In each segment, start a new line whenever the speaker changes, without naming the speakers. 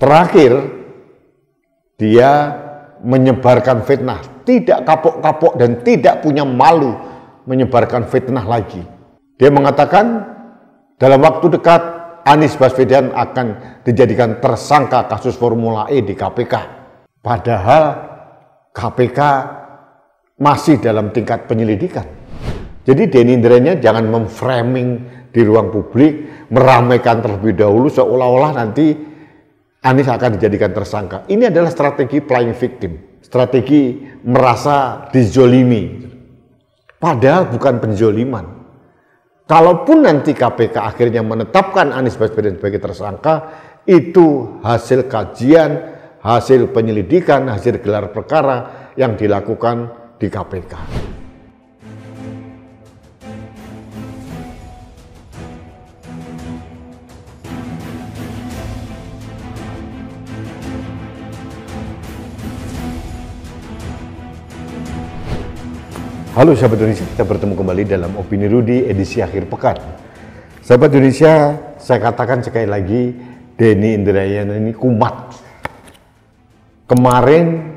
Terakhir, dia menyebarkan fitnah, tidak kapok-kapok dan tidak punya malu menyebarkan fitnah lagi. Dia mengatakan dalam waktu dekat Anies Baswedan akan dijadikan tersangka kasus Formula E di KPK. Padahal KPK masih dalam tingkat penyelidikan. Jadi Denny Indrayana jangan memframing di ruang publik, meramaikan terlebih dahulu seolah-olah nanti Anies akan dijadikan tersangka. Ini adalah strategi playing victim, strategi merasa dizolimi. Padahal bukan penzoliman. Kalaupun nanti KPK akhirnya menetapkan Anies Baswedan sebagai tersangka, itu hasil kajian, hasil penyelidikan, hasil gelar perkara yang dilakukan di KPK. Halo sahabat Indonesia, kita bertemu kembali dalam Opini Rudy edisi akhir pekan. Sahabat Indonesia, saya katakan sekali lagi, Denny Indrayana ini kumat. Kemarin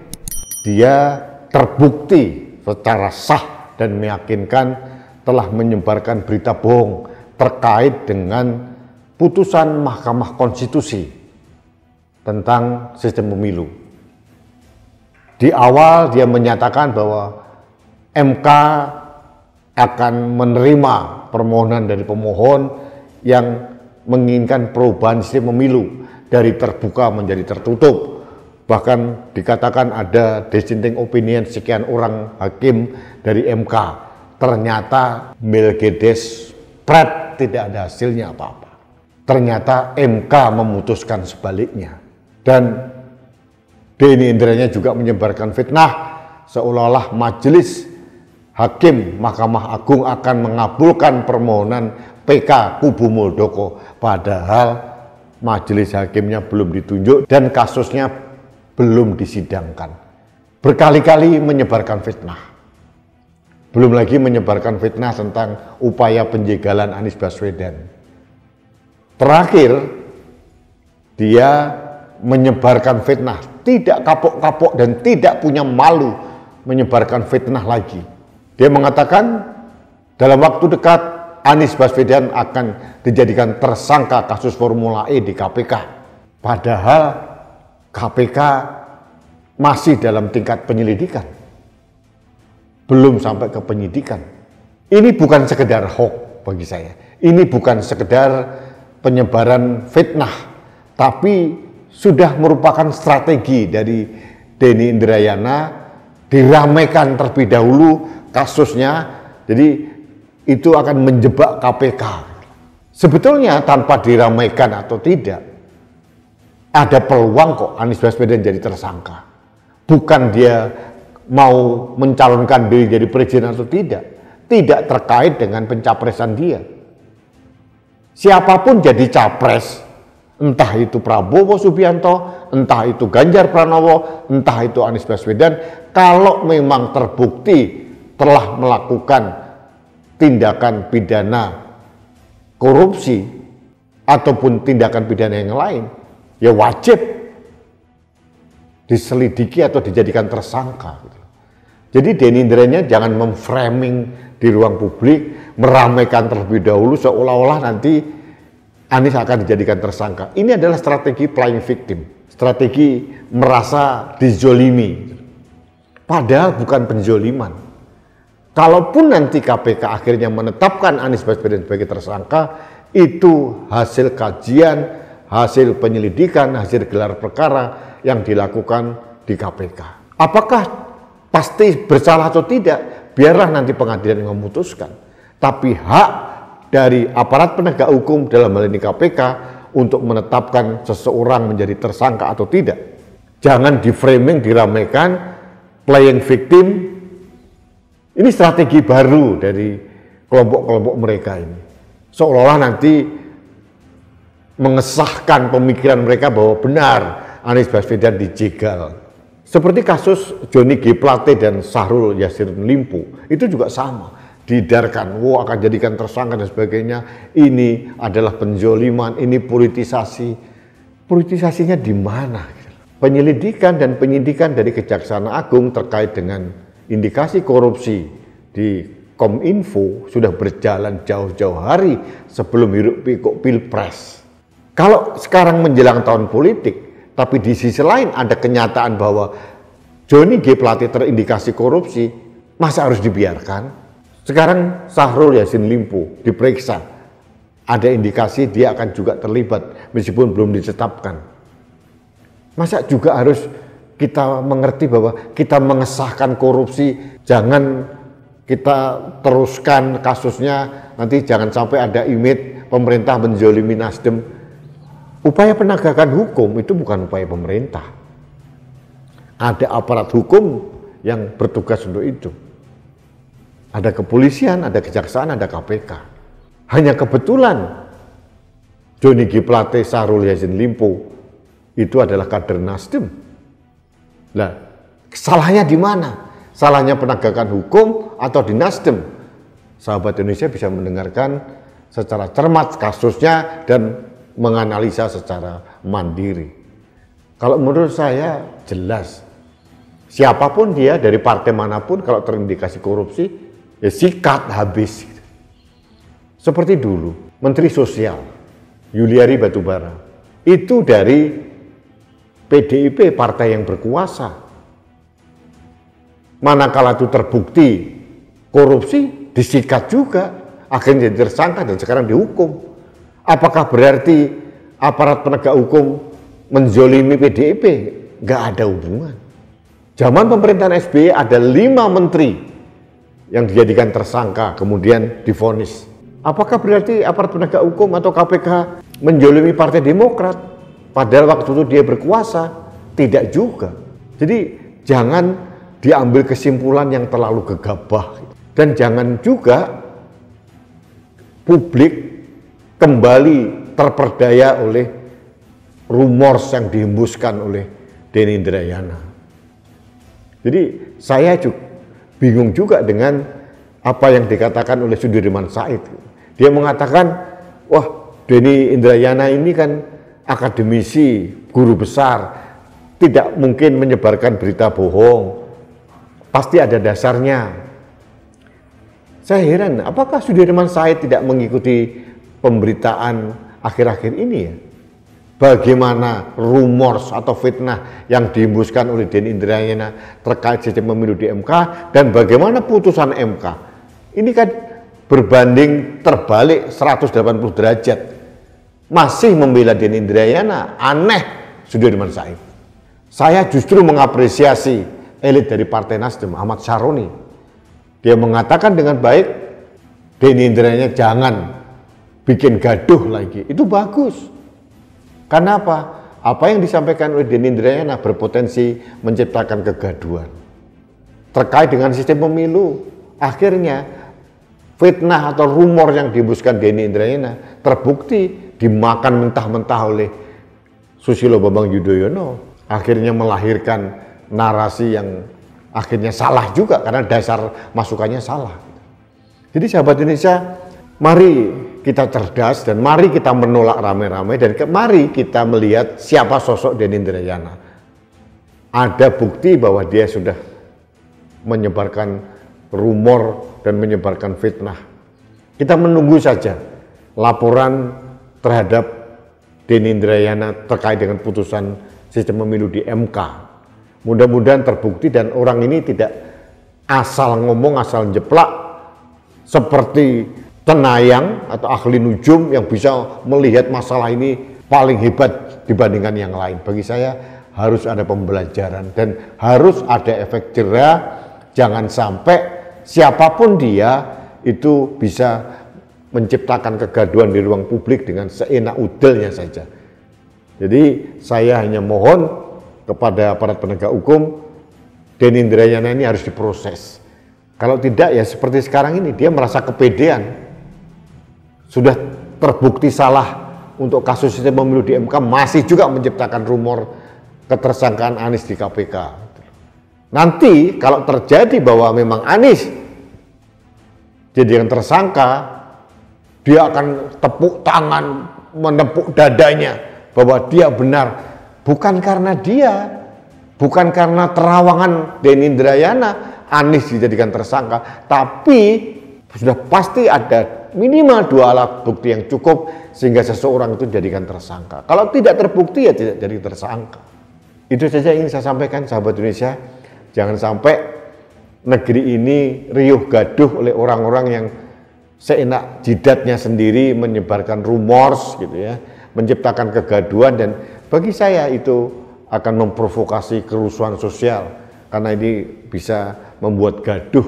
dia terbukti secara sah dan meyakinkan telah menyebarkan berita bohong terkait dengan putusan Mahkamah Konstitusi tentang sistem pemilu. Di awal dia menyatakan bahwa MK akan menerima permohonan dari pemohon yang menginginkan perubahan sistem pemilu dari terbuka menjadi tertutup. Bahkan dikatakan ada dissenting opinion sekian orang hakim dari MK. Ternyata Melkiades Prat tidak ada hasilnya apa-apa. Ternyata MK memutuskan sebaliknya. Dan Denny Indrayana juga menyebarkan fitnah seolah-olah majelis Hakim Mahkamah Agung akan mengabulkan permohonan PK kubu Muldoko, padahal majelis hakimnya belum ditunjuk dan kasusnya belum disidangkan. Berkali-kali menyebarkan fitnah. Belum lagi menyebarkan fitnah tentang upaya penjegalan Anies Baswedan. Terakhir, dia menyebarkan fitnah, tidak kapok-kapok dan tidak punya malu menyebarkan fitnah lagi. Dia mengatakan dalam waktu dekat Anies Baswedan akan dijadikan tersangka kasus Formula E di KPK. Padahal KPK masih dalam tingkat penyelidikan. Belum sampai ke penyidikan. Ini bukan sekedar hoax bagi saya. Ini bukan sekedar penyebaran fitnah. Tapi sudah merupakan strategi dari Denny Indrayana diramaikan terlebih dahulu kasusnya, jadi itu akan menjebak KPK. Sebetulnya tanpa diramaikan atau tidak, ada peluang kok Anies Baswedan jadi tersangka. Bukan dia mau mencalonkan diri jadi presiden atau tidak terkait dengan pencapresan dia. Siapapun jadi capres, entah itu Prabowo Subianto, entah itu Ganjar Pranowo, entah itu Anies Baswedan, kalau memang terbukti telah melakukan tindakan pidana korupsi ataupun tindakan pidana yang lain, ya wajib diselidiki atau dijadikan tersangka. Jadi Denny Indrayana jangan memframing di ruang publik, meramaikan terlebih dahulu seolah-olah nanti Anies akan dijadikan tersangka. Ini adalah strategi playing victim, strategi merasa dizolimi. Padahal bukan penzoliman. Kalaupun nanti KPK akhirnya menetapkan Anies Baswedan sebagai tersangka, itu hasil kajian, hasil penyelidikan, hasil gelar perkara yang dilakukan di KPK. Apakah pasti bersalah atau tidak? Biarlah nanti pengadilan yang memutuskan. Tapi hak dari aparat penegak hukum dalam hal ini KPK untuk menetapkan seseorang menjadi tersangka atau tidak. Jangan di-framing, diramaikan, playing victim. Ini strategi baru dari kelompok-kelompok mereka ini. Seolah-olah nanti mengesahkan pemikiran mereka bahwa benar Anies Baswedan dijegal. Seperti kasus Johnny G. Plate dan Syahrul Yassin Limpo, itu juga sama. Diedarkan, akan jadikan tersangka dan sebagainya. Ini adalah penzoliman, ini politisasi. politisasinya di mana? Penyelidikan dan penyidikan dari Kejaksaan Agung terkait dengan indikasi korupsi di Kominfo sudah berjalan jauh-jauh hari sebelum hiruk-pikuk Pilpres. Kalau sekarang menjelang tahun politik, tapi di sisi lain ada kenyataan bahwa Johnny G. Plate terindikasi korupsi, masa harus dibiarkan? Sekarang Syahrul Yassin Limpo diperiksa, ada indikasi dia akan juga terlibat meskipun belum ditetapkan. Masa juga harus kita mengerti bahwa kita mengesahkan korupsi, jangan kita teruskan kasusnya, nanti jangan sampai ada image pemerintah menzolimi Nasdem. Upaya penegakan hukum itu bukan upaya pemerintah. Ada aparat hukum yang bertugas untuk itu. Ada kepolisian, ada kejaksaan, ada KPK. Hanya kebetulan Johnny G. Plate, Syahrul Yassin Limpo itu adalah kader Nasdem. Nah, salahnya di mana? Salahnya penegakan hukum atau di Nasdem? Sahabat Indonesia bisa mendengarkan secara cermat kasusnya dan menganalisa secara mandiri. Kalau menurut saya jelas, siapapun dia dari partai manapun kalau terindikasi korupsi, ya sikat habis. Seperti dulu, Menteri Sosial Yuliari Batubara itu dari PDIP, partai yang berkuasa. Manakala itu terbukti korupsi, disikat juga, akhirnya jadi tersangka dan sekarang dihukum. Apakah berarti aparat penegak hukum menzolimi PDIP? Nggak ada hubungan. Zaman pemerintahan SBY ada 5 menteri yang dijadikan tersangka kemudian divonis. Apakah berarti aparat penegak hukum atau KPK menzolimi Partai Demokrat? Padahal waktu itu dia berkuasa, tidak juga. Jadi jangan diambil kesimpulan yang terlalu gegabah. Dan jangan juga publik kembali terperdaya oleh rumors yang dihembuskan oleh Denny Indrayana. Jadi saya juga bingung juga dengan apa yang dikatakan oleh Sudirman Said. Dia mengatakan, wah Denny Indrayana ini kan akademisi, guru besar, tidak mungkin menyebarkan berita bohong, pasti ada dasarnya. Saya heran, apakah Sudirman Said tidak mengikuti pemberitaan akhir-akhir ini ya? Bagaimana rumors atau fitnah yang dihembuskan oleh Denny Indrayana terkait sistem pemilu di MK dan bagaimana putusan MK. Ini kan berbanding terbalik 180 derajat. Masih membela Denny Indrayana, aneh Sudirman Said. Saya justru mengapresiasi elit dari Partai Nasdem, Ahmad Syaroni. Dia mengatakan dengan baik, Denny Indrayana jangan bikin gaduh lagi. Itu bagus. Karena apa? Apa yang disampaikan oleh Denny Indrayana berpotensi menciptakan kegaduhan. Terkait dengan sistem pemilu, akhirnya fitnah atau rumor yang dihembuskan Denny Indrayana terbukti dimakan mentah-mentah oleh Susilo Bambang Yudhoyono, akhirnya melahirkan narasi yang akhirnya salah juga karena dasar masukannya salah. Jadi sahabat Indonesia, mari kita cerdas dan mari kita menolak rame-rame dan mari kita melihat siapa sosok Denny Indrayana. Ada bukti bahwa dia sudah menyebarkan rumor dan menyebarkan fitnah. Kita menunggu saja laporan terhadap Denny Indrayana terkait dengan putusan sistem pemilu di MK. Mudah-mudahan terbukti dan orang ini tidak asal ngomong, asal jeplak seperti Tenayang atau ahli nujum yang bisa melihat masalah ini paling hebat dibandingkan yang lain. Bagi saya harus ada pembelajaran dan harus ada efek jera. Jangan sampai siapapun dia itu bisa menciptakan kegaduhan di ruang publik dengan seenak udelnya saja. Jadi saya hanya mohon kepada aparat penegak hukum, Denny Indrayana ini harus diproses. Kalau tidak ya seperti sekarang ini, dia merasa kepedean. Sudah terbukti salah untuk kasus sistem pemilu di MK, masih juga menciptakan rumor ketersangkaan Anies di KPK. Nanti kalau terjadi bahwa memang Anies jadi yang tersangka, dia akan tepuk tangan, menepuk dadanya. bahwa dia benar, bukan karena dia, bukan karena terawangan Denny Indrayana Anies dijadikan tersangka, tapi sudah pasti ada minimal 2 alat bukti yang cukup sehingga seseorang itu dijadikan tersangka. Kalau tidak terbukti ya tidak jadi tersangka. Itu saja yang ingin saya sampaikan, sahabat Indonesia. Jangan sampai negeri ini riuh gaduh oleh orang-orang yang seenak jidatnya sendiri menyebarkan rumors gitu ya, menciptakan kegaduhan, dan bagi saya itu akan memprovokasi kerusuhan sosial karena ini bisa membuat gaduh.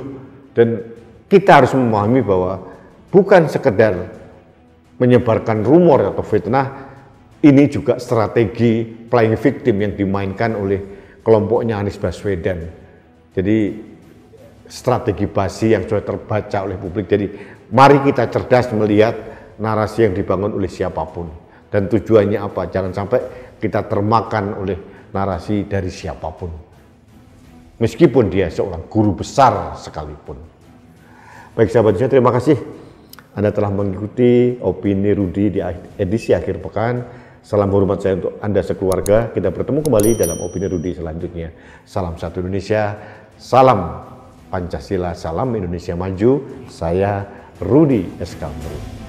Dan kita harus memahami bahwa bukan sekedar menyebarkan rumor atau fitnah, ini juga strategi playing victim yang dimainkan oleh kelompoknya Anies Baswedan. Jadi strategi basi yang sudah terbaca oleh publik. Jadi mari kita cerdas melihat narasi yang dibangun oleh siapapun dan tujuannya apa. Jangan sampai kita termakan oleh narasi dari siapapun, meskipun dia seorang guru besar sekalipun. Baik sahabat, terima kasih Anda telah mengikuti Opini Rudi di edisi akhir pekan. Salam hormat saya untuk Anda sekeluarga. Kita bertemu kembali dalam Opini Rudi selanjutnya. Salam satu Indonesia, salam Pancasila, salam Indonesia Maju. Saya Rudi S. Kamru.